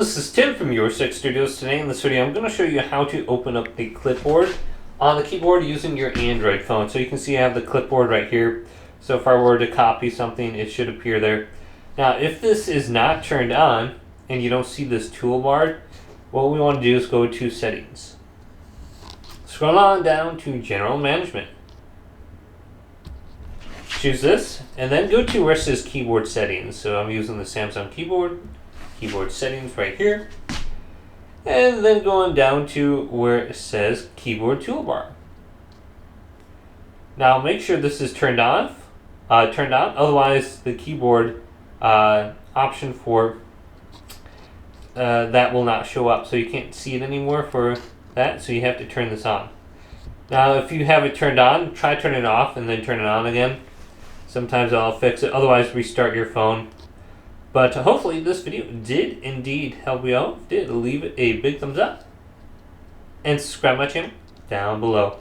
This is Tim from Your Six Studios. Today in this video I'm going to show you how to open up a clipboard on the keyboard using your Android phone. So you can see I have the clipboard right here. So if I were to copy something, it should appear there. Now if this is not turned on and you don't see this toolbar, what we want to do is go to Settings. Scroll on down to General Management. Choose this and then go to where it says Keyboard Settings. So I'm using the Samsung keyboard. Keyboard settings right here, and then going down to where it says keyboard toolbar. Now make sure this is turned on, otherwise the keyboard option for that will not show up, so you can't see it anymore for that, so you have to turn this on. Now if you have it turned on, try turning it off and then turn it on again. Sometimes I'll fix it, otherwise restart your phone. But hopefully this video did indeed help you out. If it did, leave it a big thumbs up and subscribe to my channel down below.